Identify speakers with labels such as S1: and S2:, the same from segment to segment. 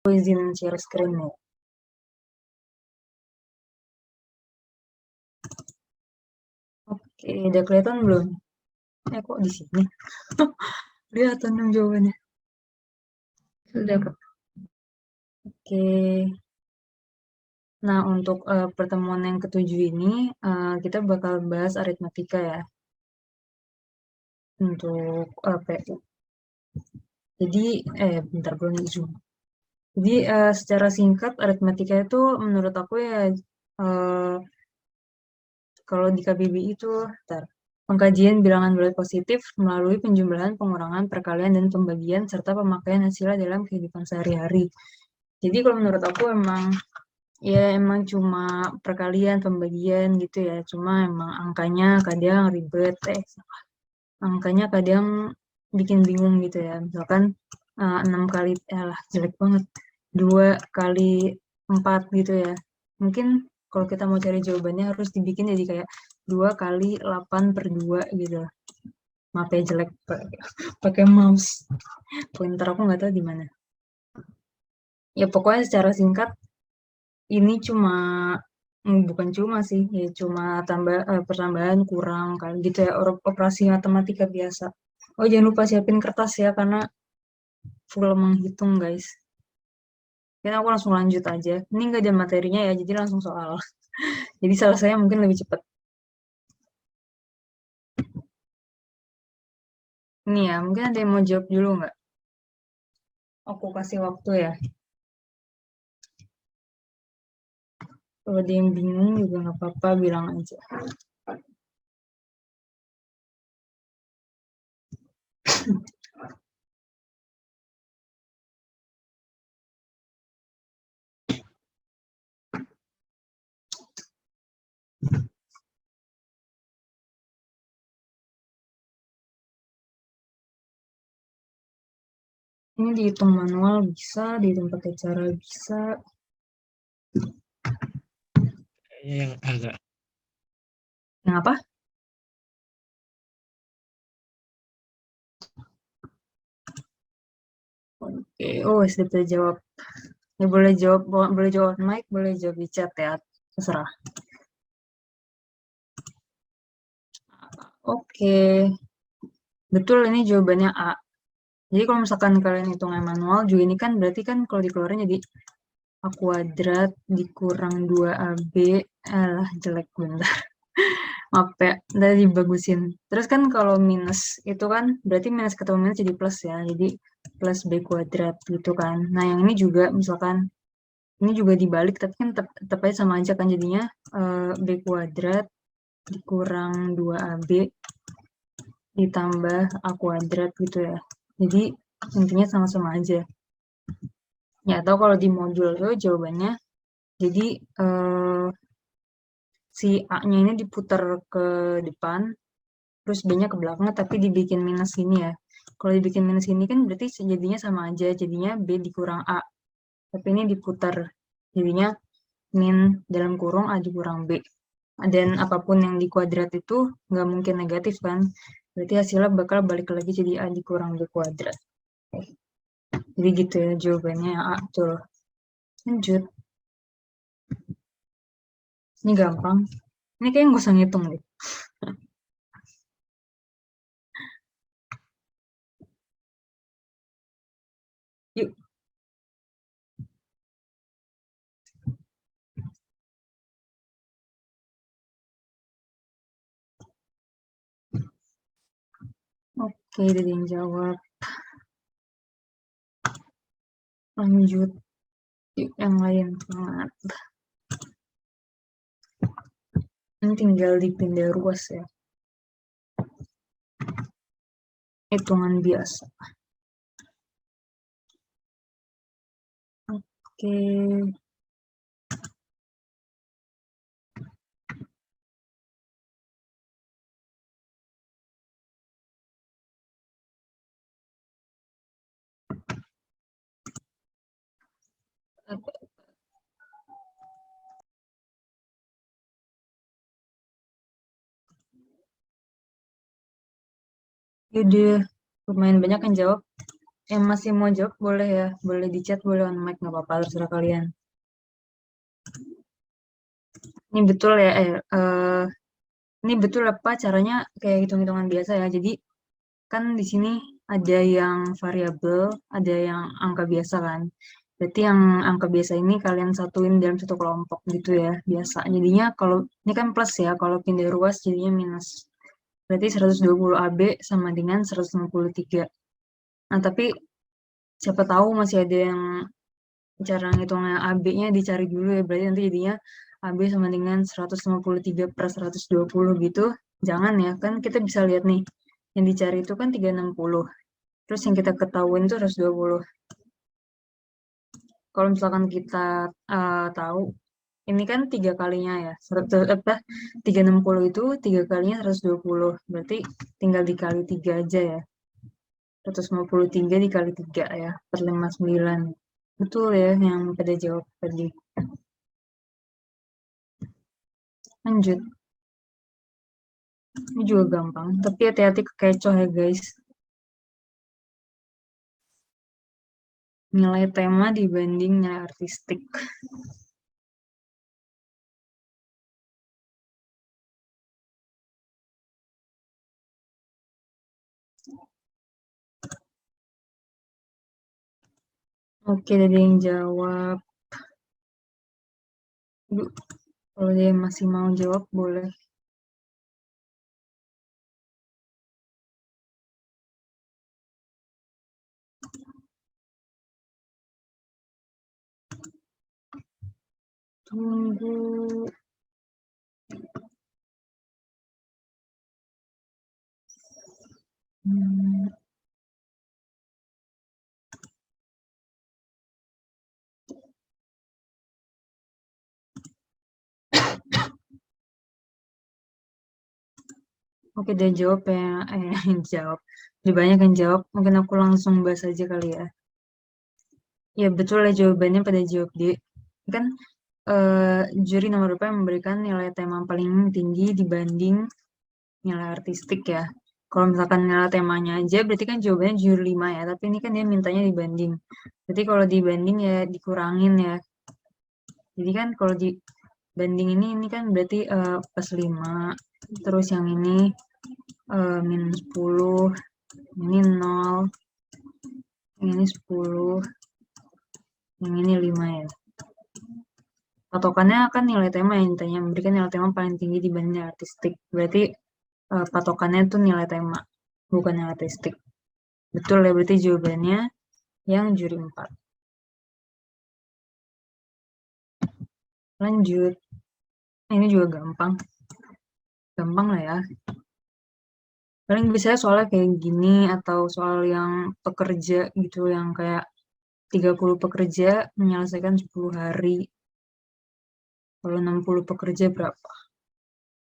S1: Aku izin share screen ya. Oke, udah kelihatan belum? Kok di sini? Kelihatan dong jawabannya. Sudah, Kak. Oke. Nah, untuk pertemuan yang ketujuh ini, kita bakal bahas aritmatika ya, untuk PU. Jadi, bentar belum Zoom. Jadi, secara singkat, aritmatika itu menurut aku ya, eh, kalau di KBBI itu, bentar, pengkajian bilangan bulat positif melalui penjumlahan, pengurangan, perkalian, dan pembagian, serta pemakaian hasilnya dalam kehidupan sehari-hari. Jadi kalau menurut aku emang cuma perkalian, pembagian gitu ya. Cuma emang angkanya kadang ribet, angkanya kadang bikin bingung gitu ya. Misalkan 6 kali, lah jelek banget. 2 kali 4 gitu ya. Mungkin kalau kita mau cari jawabannya harus dibikin jadi kayak 2 kali 8/2 gitu. Maaf ya jelek pakai mouse. Pointer aku nggak tahu di mana. Ya pokoknya secara singkat ini bukan cuma sih, ya cuma pertambahan kurang kali gitu ya, operasi matematika biasa. Oh jangan lupa siapin kertas ya, karena full menghitung guys. Jadi aku langsung lanjut aja. Ini nggak ada materinya ya, jadi langsung soal. Jadi selesainya mungkin lebih cepat. Ini ya, mungkin ada yang mau jawab dulu nggak? Aku kasih waktu ya. Kalau ada yang bingung juga nggak apa-apa, bilang aja. Ini dihitung manual bisa, dihitung pakai cara bisa.
S2: Kayaknya yang agak
S1: Yang apa? Oke, oh sudah jawab. Ya boleh jawab, boleh jawab mic, boleh jawab di chat ya, terserah. Oke, betul ini jawabannya A. Jadi kalau misalkan kalian hitungnya manual, juga ini kan berarti kan kalau dikeluarin jadi A kuadrat dikurang 2AB, jelek bentar. Maaf ya, udah dibagusin. Terus kan kalau minus itu kan berarti minus ketemu minus jadi plus ya, jadi plus B kuadrat gitu kan. Nah yang ini juga misalkan ini juga dibalik, tapi kan tetap aja sama aja kan jadinya B kuadrat dikurang 2AB ditambah A kuadrat gitu ya. Jadi intinya sama-sama aja. Ya, atau kalau di modul itu jawabannya, jadi eh, si A-nya ini diputar ke depan, terus B-nya ke belakang, tapi dibikin minus ini ya. Kalau dibikin minus ini kan berarti jadinya sama aja, jadinya B dikurang A. Tapi ini diputar, jadinya min dalam kurung A dikurang B. Dan apapun yang di kuadrat itu nggak mungkin negatif kan. Berarti hasilnya bakal balik lagi jadi A dikurang B kuadrat. Jadi gitu ya jawabannya A tuh. Lanjut. Ini gampang. Ini kayaknya nggak usah ngitung deh. Yuk. Oke, ada yang jawab. Lanjut. Yuk, yang lain. Semangat. Ini tinggal dipindah ruas ya. Hitungan biasa. Oke. Yaudah, lumayan banyak yang jawab. yang masih mau jawab boleh ya, boleh di chat, boleh on mic, nggak apa-apa, terserah kalian. Ini betul ya, ini betul apa caranya kayak hitung-hitungan biasa ya. Jadi kan di sini ada yang variabel, ada yang angka biasa kan. Berarti yang angka biasa ini kalian satuin dalam satu kelompok gitu ya, biasa. Jadinya kalau ini kan plus ya, kalau pindah ruas jadinya minus. Berarti 120 AB sama dengan 163. Nah, tapi siapa tahu masih ada yang cara ngitungnya AB-nya dicari dulu ya. Berarti nanti jadinya AB sama dengan 153 per 120 gitu. Jangan ya, kan kita bisa lihat nih. Yang dicari itu kan 360. Terus yang kita ketahuin itu 120. Kalau misalkan kita tahu, ini kan tiga kalinya ya. 360 itu tiga kalinya 120. Berarti tinggal dikali 3 aja ya. 153 dikali 3 ya. 459. Betul ya yang pada jawab tadi. Lanjut. Ini juga gampang. Tapi hati-hati kekecoh ya guys. Nilai tema dibanding nilai artistik. Oke, ada yang jawab. Yuk, kalau dia masih mau jawab, boleh. Tunggu. Hmm, Oke, dia jawab ya. Yang jawab. Lebih banyak yang jawab. Mungkin aku langsung bahas aja kali ya. Ya, betul lah jawabannya pada jawab D. Kan juri nomor berapa yang memberikan nilai tema paling tinggi dibanding nilai artistik ya. Kalau misalkan nilai temanya aja, berarti kan jawabannya juri 5 ya. Tapi ini kan dia mintanya dibanding. Berarti kalau dibanding ya dikurangin ya. Jadi kan kalau dibanding ini kan berarti plus 5. Terus yang ini minus 10. Ini 0. Yang ini 10. Yang ini 5 ya. Patokannya kan nilai tema yang ditanya memberikan nilai tema paling tinggi dibanding nilai artistik. Berarti patokannya itu nilai tema, bukan nilai artistik. Betul ya, berarti jawabannya yang juri 4. Lanjut. Ini juga gampang. Gampang lah ya. Paling biasanya soalnya kayak gini atau soal yang pekerja gitu yang kayak 30 pekerja menyelesaikan 10 hari. Kalau 60 pekerja berapa?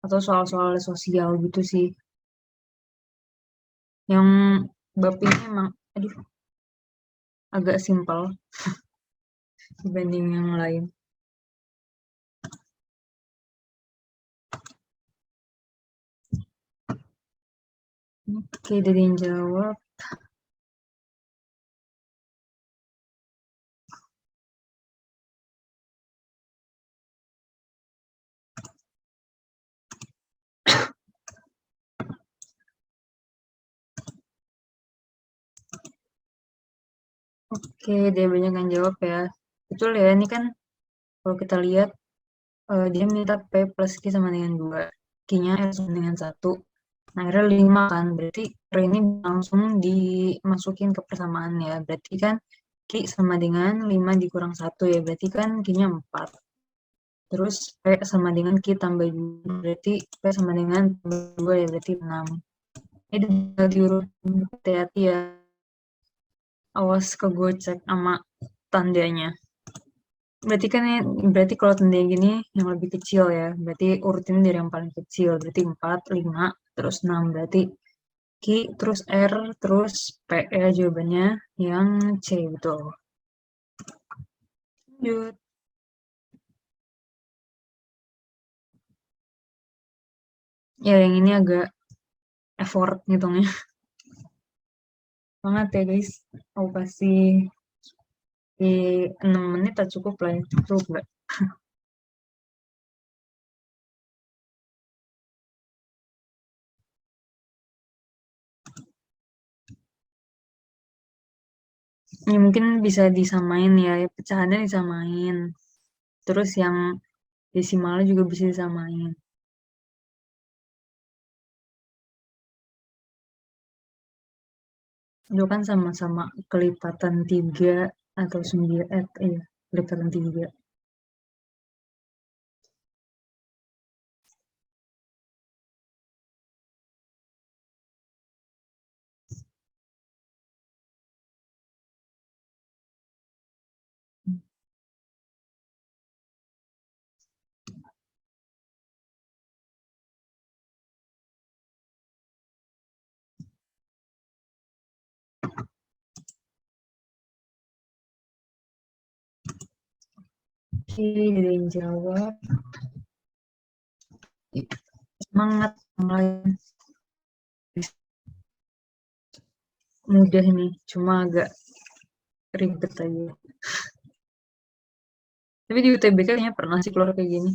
S1: Atau soal-soal sosial gitu sih. Yang bab ini emang aduh agak simpel dibanding yang lain. Oke, dari yang jawab. Oke, dia banyak yang jawab ya. Betul ya, ini kan kalau kita lihat dia minta P plus Q sama dengan 2. Q-nya R sama dengan 1. Nah, akhirnya 5 kan. Berarti R ini langsung dimasukin ke persamaan ya. Berarti kan Q sama dengan 5 dikurang 1 ya. Berarti kan Q-nya 4. Terus P sama dengan Q tambah 2. Berarti P sama dengan tambah 2 ya. Berarti 6. Ini diurut hati-hati ya. Awas kegocek sama tandanya. Berarti kalau tanda yang gini yang lebih kecil ya. Berarti urutin dari yang paling kecil. Berarti 4, 5, terus 6. Berarti Q, terus R, terus P ya jawabannya yang C betul. Lanjut. Ya yang ini agak effort ngitungnya. Banget ya guys. Aku kasih di 6 menit tak cukup lah ya. Cukup nggak? Ya mungkin bisa disamain ya, pecahannya disamain. Terus yang desimalnya juga bisa disamain. Itu kan sama-sama kelipatan 3 atau 9, iya, kelipatan 3. Oke, dari yang jawab. Semangat yang lain. Mudah nih, cuma agak ribet aja. Tapi di UTBK kayaknya pernah sih keluar kayak gini.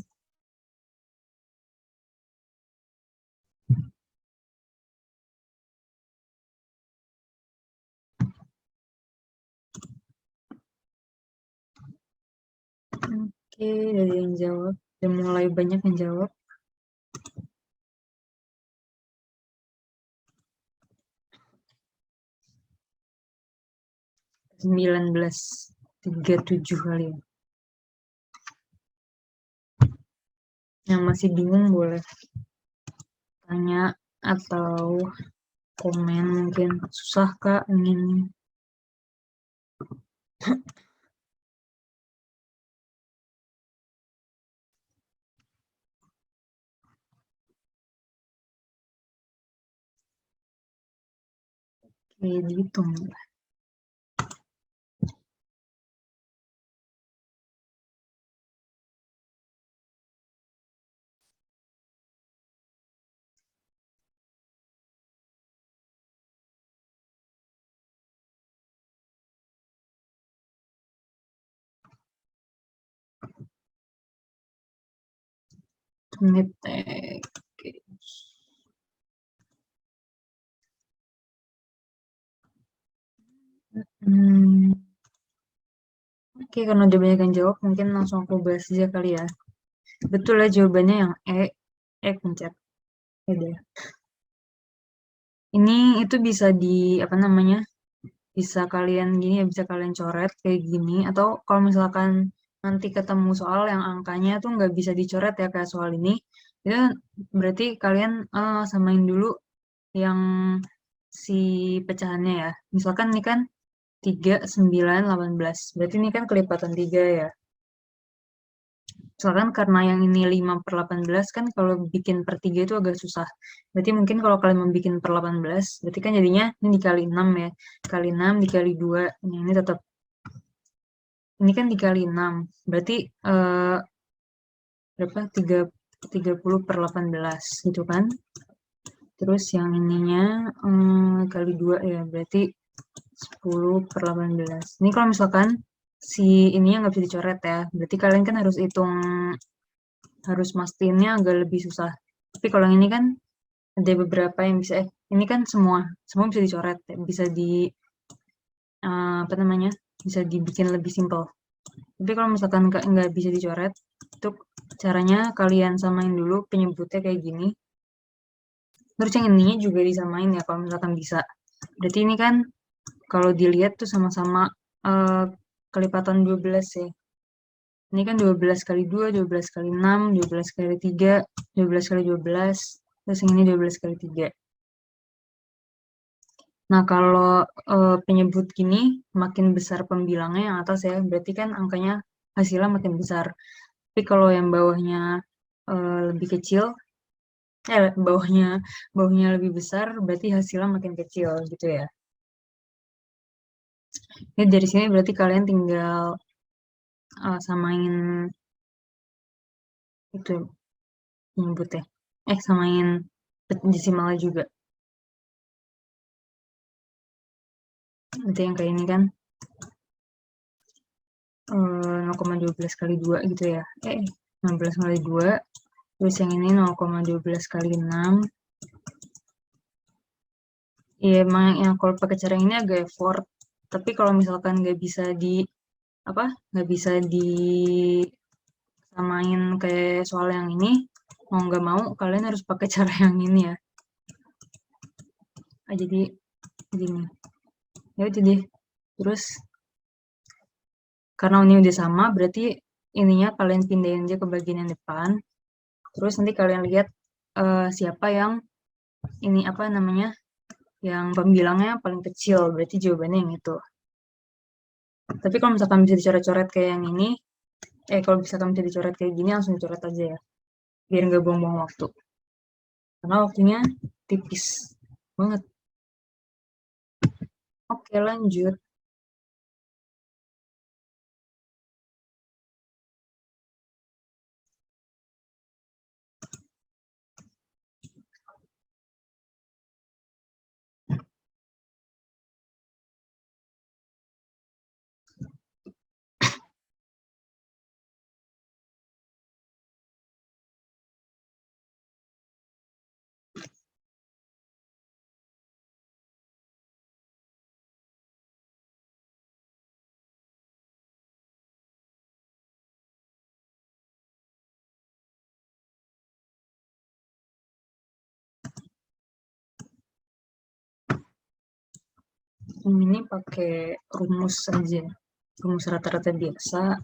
S1: Oke, dari yang jawab. Udah mulai banyak yang jawab. 1937 kali ya. Yang masih bingung boleh tanya atau komen mungkin. Susah kak ingin. Oke, dihitung. Ngetek. Oke. Hmm, Oke, karena udah banyak yang jawab, mungkin langsung aku bahas aja kali ya. Betul lah jawabannya yang pencet. Udah. Ini itu bisa di apa namanya? Bisa kalian gini ya, bisa kalian coret kayak gini. Atau kalau misalkan nanti ketemu soal yang angkanya tuh nggak bisa dicoret ya kayak soal ini, itu berarti kalian samain dulu yang si pecahannya ya. Misalkan ini kan 3, 9, 18. Berarti ini kan kelipatan 3 ya. Misalkan karena yang ini 5/18 kan kalau bikin per 3 itu agak susah. Berarti mungkin kalau kalian mau bikin per 18, berarti kan jadinya ini dikali 6 ya. Dikali 6, dikali 2. Nah, ini tetap, ini kan dikali 6. Berarti berapa? 30/18 gitu kan. Terus yang ininya kali 2 ya. Berarti 10/18. Ini kalau misalkan si ininya nggak bisa dicoret ya. Berarti kalian kan harus hitung, harus mastiinnya agak lebih susah. Tapi kalau yang ini kan ada beberapa yang bisa, ini kan semua bisa dicoret, ya. Bisa di, apa namanya, bisa dibikin lebih simpel. Tapi kalau misalkan nggak bisa dicoret, itu caranya kalian samain dulu penyebutnya kayak gini. Terus yang ininya juga disamain ya kalau misalkan bisa. Berarti ini kan kalau dilihat tuh sama-sama eh, kelipatan 12 ya. Ini kan 12 kali 2, 12 kali 6, 12 kali 3, 12 kali 12, terus yang ini 12 kali 3. Nah, kalau penyebut gini, makin besar pembilangnya yang atas ya, berarti kan angkanya hasilnya makin besar. Tapi kalau yang bawahnya lebih kecil, bawahnya bawahnya lebih besar, berarti hasilnya makin kecil gitu ya. Ini dari sini berarti kalian tinggal samain itu penyebutnya. Samain desimalnya juga. Berarti yang kayak ini kan 0,12 kali 2 gitu ya. 16 kali 2. Terus yang ini 0,12 kali 6. Iya, emang yang kalau pakai cara ini agak effort. Tapi kalau misalkan nggak bisa disamain kayak soal yang ini, mau nggak mau kalian harus pakai cara yang ini ya. Jadi gini. Ya itu deh. Terus karena ini udah sama, berarti ininya kalian pindahin aja ke bagian yang depan. Terus nanti kalian lihat siapa yang ini apa namanya, yang pembilangnya paling kecil, berarti jawabannya yang itu. Tapi kalau misalkan bisa dicoret-coret kayak yang ini, kalau misalkan bisa dicoret kayak gini, langsung dicoret aja ya, biar nggak buang-buang waktu. Karena waktunya tipis banget. Oke, lanjut. Ini pakai rumus aja, rumus rata-rata biasa.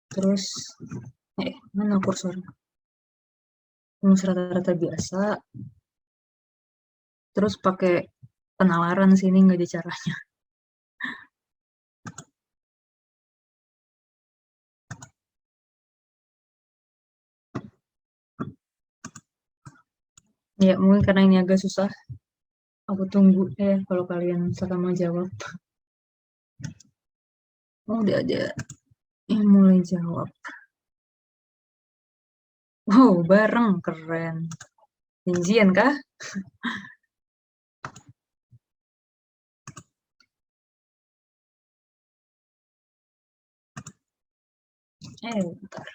S1: Terus mana kursor? Rumus rata-rata biasa. Terus pakai penalaran sini, nggak ada caranya. Ya, mungkin karena ini agak susah. Aku tunggu kalau kalian misalkan mau jawab. Oh, udah ada yang mulai jawab. Wow, bareng, keren. Janjian kah? Bentar.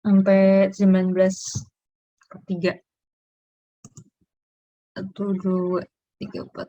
S1: Sampai 19/3. 1, 2, 3, 4.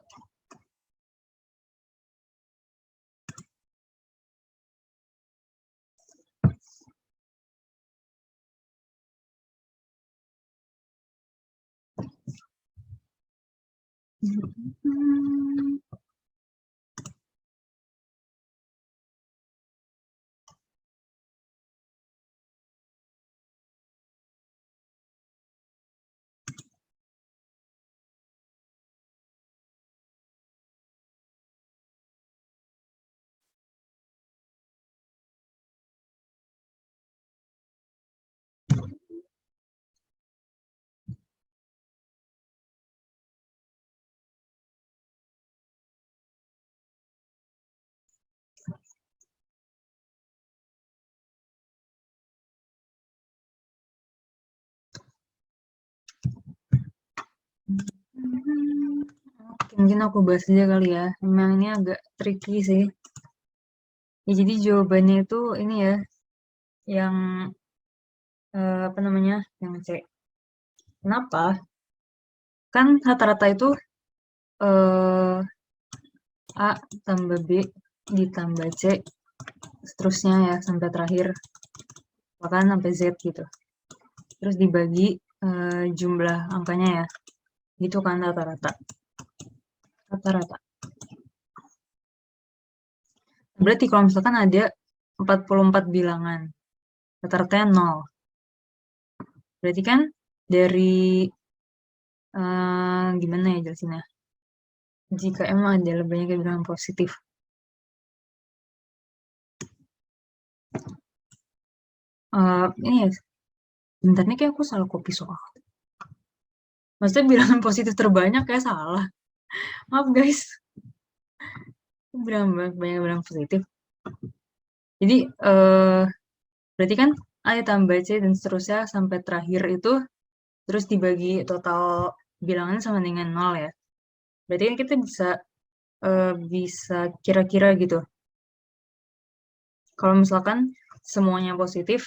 S1: Mungkin aku bahas aja kali ya. Memang ini agak tricky sih. Ya, jadi jawabannya itu ini ya, yang apa namanya, yang C. Kenapa? Kan rata-rata itu A tambah B ditambah C, seterusnya ya sampai terakhir, bahkan sampai Z gitu. Terus dibagi jumlah angkanya ya, gitu kan rata-rata. Rata-rata. Berarti kalau misalkan ada 44 bilangan, rata-ratanya 0. Berarti kan dari gimana ya jelasinnya? Jika emang ada lebih banyak bilangan positif. Ini ya, bentar nih kayak aku salah copy soal. Maksudnya bilangan positif terbanyak kayak salah. Maaf guys. Bilangan banyak bilangan positif. Jadi Berarti kan A tambah C dan seterusnya sampai terakhir itu, terus dibagi total bilangan sama dengan 0 ya. Berarti kan kita bisa kira-kira gitu. Kalau misalkan semuanya positif,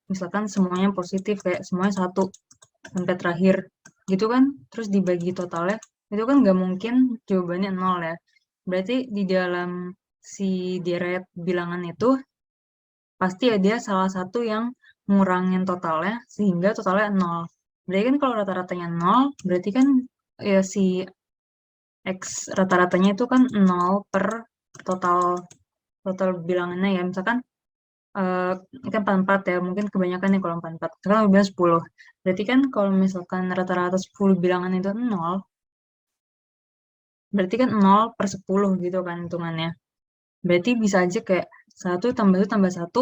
S1: kayak semuanya 1 sampai terakhir gitu kan, terus dibagi totalnya, itu kan nggak mungkin jawabannya 0 ya. Berarti di dalam si deret bilangan itu pasti ada salah satu yang ngurangin totalnya sehingga totalnya 0. Berarti kan kalau rata-ratanya 0, berarti kan ya si X rata-ratanya itu kan 0 per total total bilangannya ya. Misalkan ini kan 44 ya, mungkin kebanyakan ya kalau 44. Sekarang udah 10. Berarti kan kalau misalkan rata-rata 10 bilangan itu 0, berarti kan 0 per 10 gitu kan hitungannya. Berarti bisa aja kayak 1 tambah 1,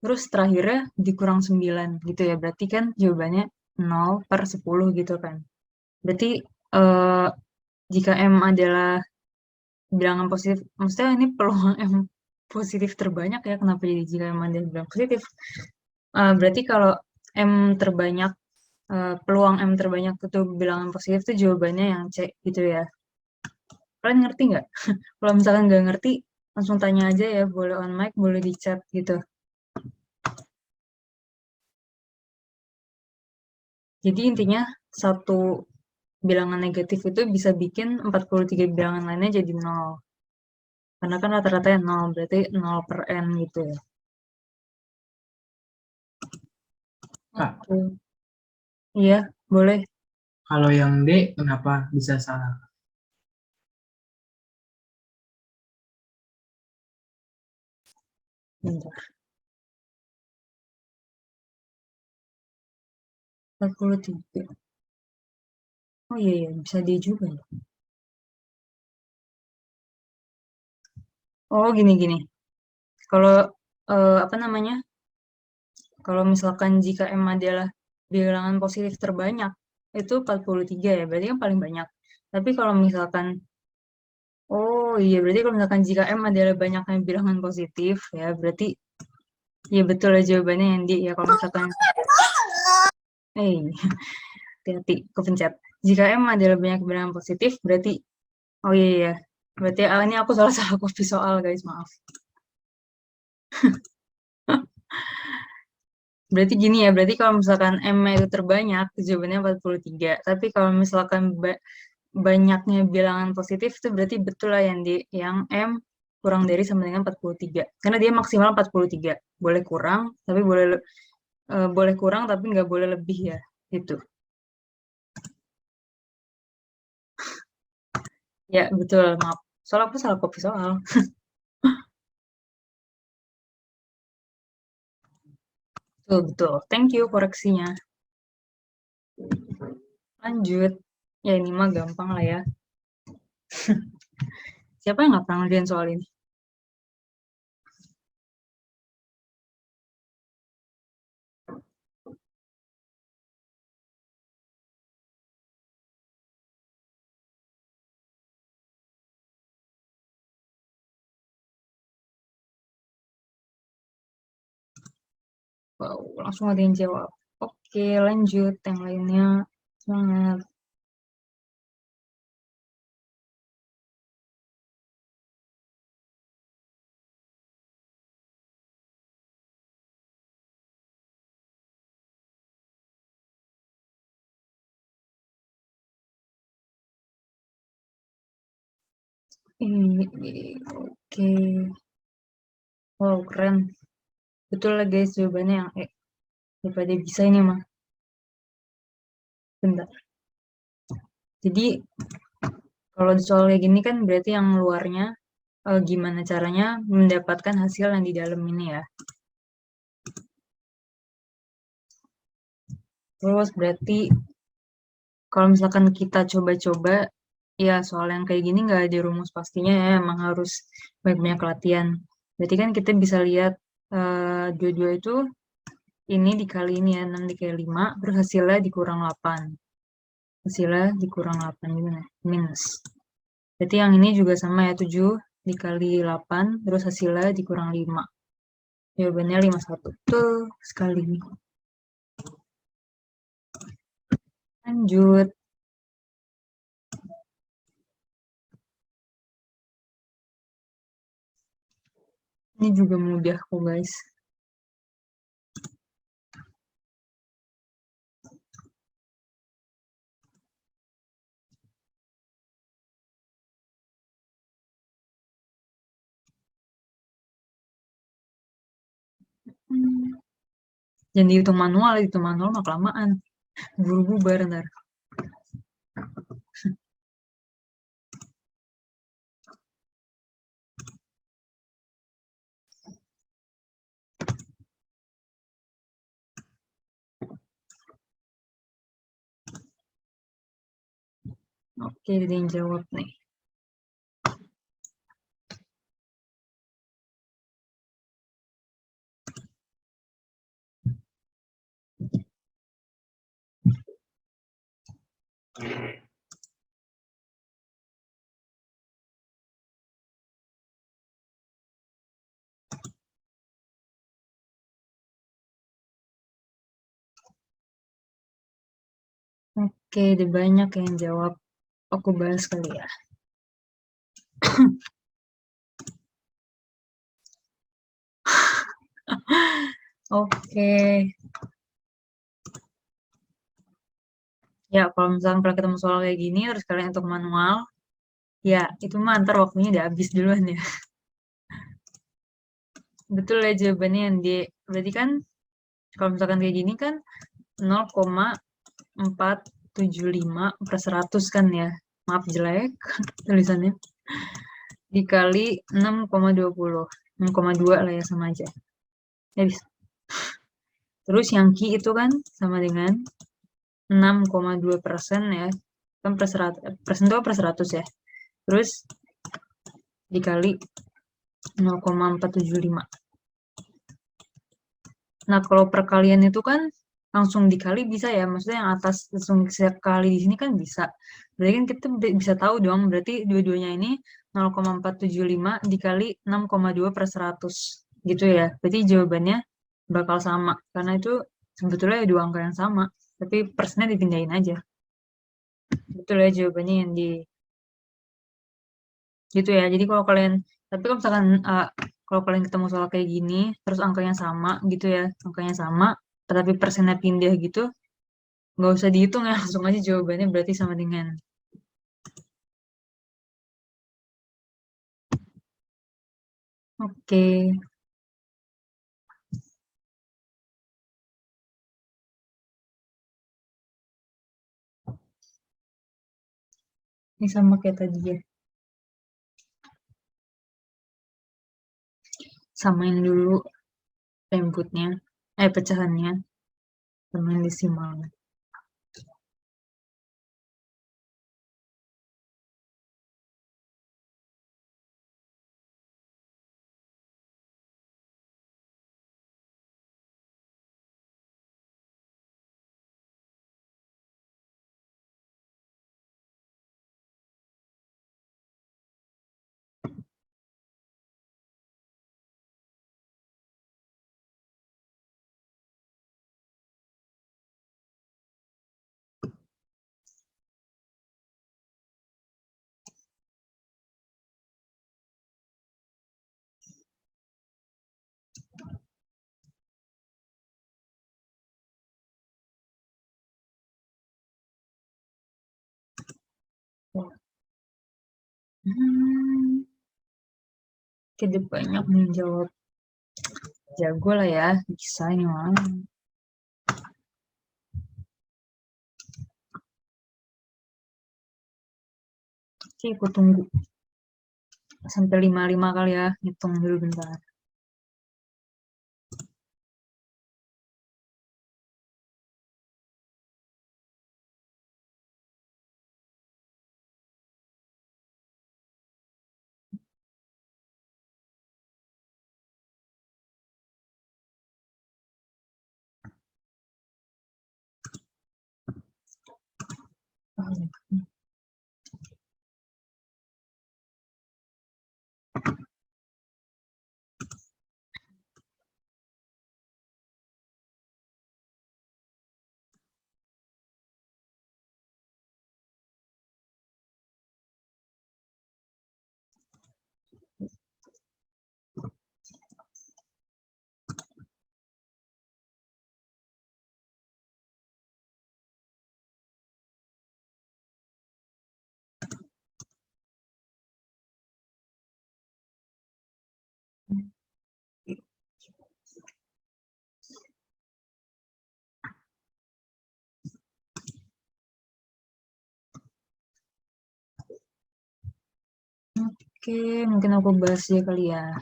S1: terus terakhirnya dikurang 9 gitu ya. Berarti kan jawabannya 0 per 10 gitu kan. Berarti eh, jika M adalah bilangan positif, maksudnya ini peluang M positif terbanyak ya, kenapa jadi jika M adalah bilangan positif? Berarti kalau M terbanyak, peluang M terbanyak itu bilangan positif itu jawabannya yang C gitu ya. Kalian ngerti nggak? Kalau misalkan nggak ngerti, langsung tanya aja ya, boleh on mic, boleh di chat gitu. Jadi intinya satu bilangan negatif itu bisa bikin 43 bilangan lainnya jadi 0. Karena kan rata-ratanya 0, berarti 0 per N gitu ya.
S3: Kak,
S1: Gitu. Iya, boleh.
S3: kalau yang D kenapa bisa salah?
S1: Bentar. 43. Oh iya, iya, bisa D juga ya. Oh, gini-gini. Kalau, apa namanya, kalau misalkan jika M adalah bilangan positif terbanyak, itu 43 ya, berarti kan paling banyak. Tapi kalau misalkan, oh iya, berarti kalau misalkan jika M adalah banyaknya bilangan positif, ya berarti, ya betul lah jawabannya yang D, ya kalau misalkan, hati-hati, kepencet. Jika M adalah banyak bilangan positif, berarti, oh iya, iya. Berarti ini aku salah copy soal, guys, maaf. Berarti gini ya, berarti kalau misalkan M itu terbanyak, jawabannya 43. Tapi kalau misalkan banyaknya bilangan positif itu berarti betul lah yang M kurang dari sama dengan 43. Karena dia maksimal 43. Boleh kurang, tapi boleh kurang tapi nggak boleh lebih ya. Gitu. Ya, betul. Maaf. Soalnya aku salah copy soal. Betul, betul. Thank you koreksinya. Lanjut. Ya, ini mah gampang lah ya. Siapa yang nggak pernah ngerjain soal ini? Wow, langsung ada yang jawab. Oke, lanjut. Yang lainnya. Semangat. Oke. Wow, keren. Betul lah guys, jawabannya yang E. Daripada bisa ini mah. Bentar. Jadi, kalau di soal kayak gini kan berarti yang luarnya gimana caranya mendapatkan hasil yang di dalam ini ya. Terus berarti kalau misalkan kita coba-coba, ya soal yang kayak gini nggak ada rumus pastinya ya, emang harus banyak-banyak latihan. Berarti kan kita bisa lihat dua-dua itu ini dikali ini ya, 6 dikali 5, terus hasilnya dikurang 8. Hasilnya dikurang 8 gimana? Minus. Berarti yang ini juga sama ya, 7 dikali 8, terus hasilnya dikurang 5. Jawabannya 51. Betul sekali. Lanjut. Ini juga mudah kok, guys. Jangan dihitung manual mah kelamaan. Buru bubar ntar. Oke, ada yang jawab nih. Oke, ada banyak yang jawab. Aku bahas kali ya. Oke. Ya, kalau misalkan kalau ketemu soal kayak gini, harus kalian untuk manual. Ya, itu mah ntar waktunya udah habis duluan ya. Betul ya jawabannya yang di. Berarti kan, kalau misalkan kayak gini kan, 0,475 per 100 kan ya. Maaf jelek tulisannya. Dikali 6,20. 6,2 lah ya, sama aja. Ya bisa. Terus yang Q itu kan sama dengan 6,2% ya. Kan per 100, persen itu per 100 ya. Terus dikali 0,475. Nah, kalau perkalian itu kan langsung dikali bisa ya. Maksudnya yang atas langsung sekali di sini kan bisa. Berarti kan kita bisa tahu dong. Berarti dua-duanya ini 0,475 dikali 6,2 per 100. Gitu ya. Berarti jawabannya bakal sama. Karena itu sebetulnya dua angka yang sama. Tapi persennya dipindahin aja. Betul ya jawabannya yang di gitu ya. Jadi kalau kalian, tapi kalau misalkan kalau kalian ketemu soal kayak gini, terus angkanya sama gitu ya, angkanya sama, tetapi persennya pindah gitu, nggak usah dihitung ya, langsung aja jawabannya berarti sama dengan. Oke. Ini sama kayak tadi ya. Samain dulu inputnya, pecahannya, samain desimalnya. Kita banyak menjawab. Jago lah ya, bisa ini mah. Oke, aku tunggu sampai 55 kali ya, hitung dulu bentar. Oke, mungkin aku bahas ya kali ya.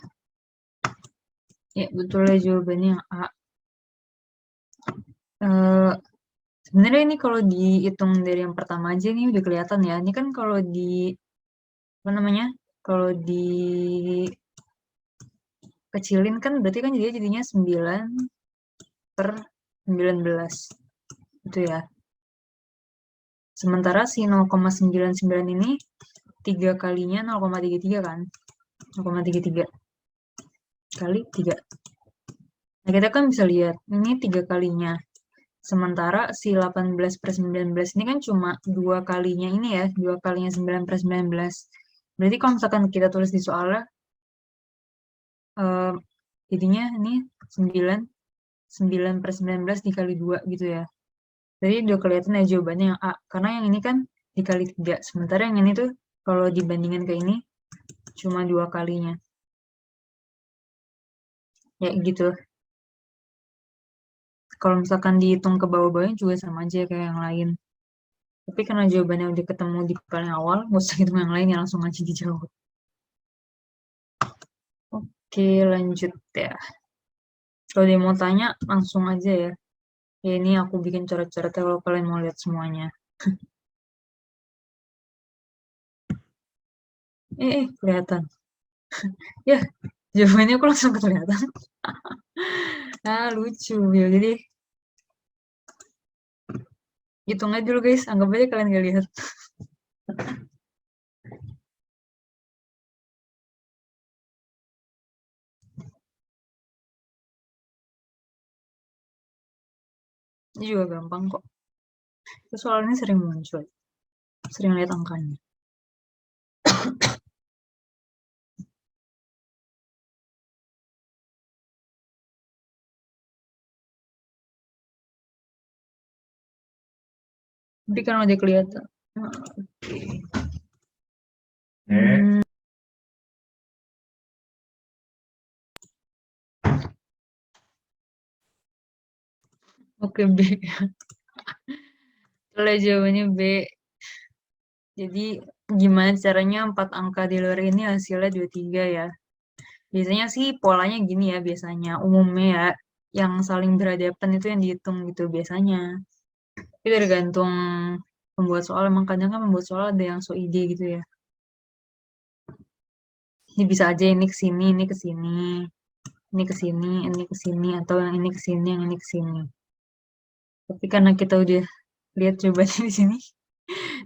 S1: Ya, betul ya jawabannya yang A. Sebenarnya ini kalau dihitung dari yang pertama aja nih udah kelihatan ya. Ini kan kalau di apa namanya? Kalau di kecilin kan berarti kan jadinya 9/19 gitu ya. Sementara si 0,99 ini 3 kalinya 0,33 kan. 0,33 kali 3. Nah, kita kan bisa lihat ini 3 kalinya. Sementara si 18/19 ini kan cuma 2 kalinya ini ya, 2 kalinya 9/19. Berarti kalau misalkan kita tulis di soalnya, jadinya ini 9/19 dikali 2 gitu ya. Jadi udah kelihatan ya jawabannya yang A. Karena yang ini kan dikali 3. Sementara yang ini tuh kalau dibandingkan ke ini, cuma 2 kalinya. Ya gitu. Kalau misalkan dihitung ke bawah-bawahnya juga sama aja kayak yang lain. Tapi karena jawabannya udah ketemu di paling awal, nggak usah hitung yang lain ya, langsung aja dijawab. Oke, lanjut ya. Kalau dia mau tanya, langsung aja ya. Ya ini aku bikin coret-coretnya kalau kalian mau lihat semuanya. Kelihatan. Ya, jawabannya aku langsung kelihatan. Lucu. Ya, jadi hitung aja dulu guys, anggap aja kalian gak lihat. Ini juga gampang kok. Soalnya sering muncul. Sering lihat angkanya. Tapi kan udah kelihatan. Oke, B. Kalau jawabannya B. Jadi gimana caranya 4 angka di luar ini hasilnya 23 ya. Biasanya sih polanya gini ya biasanya. Umumnya ya. Yang saling berhadapan itu yang dihitung gitu biasanya. Itu tergantung pembuat soal. Emang kadang kan pembuat soal ada yang so ide gitu ya. Ini bisa aja ini ke sini, ini ke sini. Ini ke sini, ini ke sini. Atau yang ini ke sini, yang ini ke sini. Tapi karena kita udah lihat jawabannya di sini.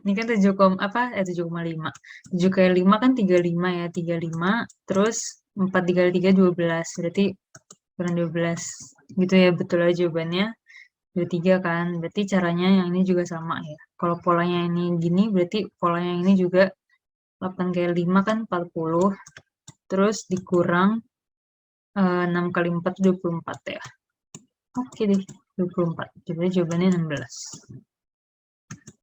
S1: Ini kan 7,5. 7 kali 5 kan 35 ya. 35. Terus 4 dikali 3, 12. Berarti kurang 12. Gitu ya, betul aja jawabannya. 23 kan. Berarti caranya yang ini juga sama ya. Kalau polanya ini gini, berarti polanya yang ini juga 8 kali 5 kan 40. Terus dikurang 6 kali 4, 24 ya. Oke deh, 24. Jadi jawabannya 16.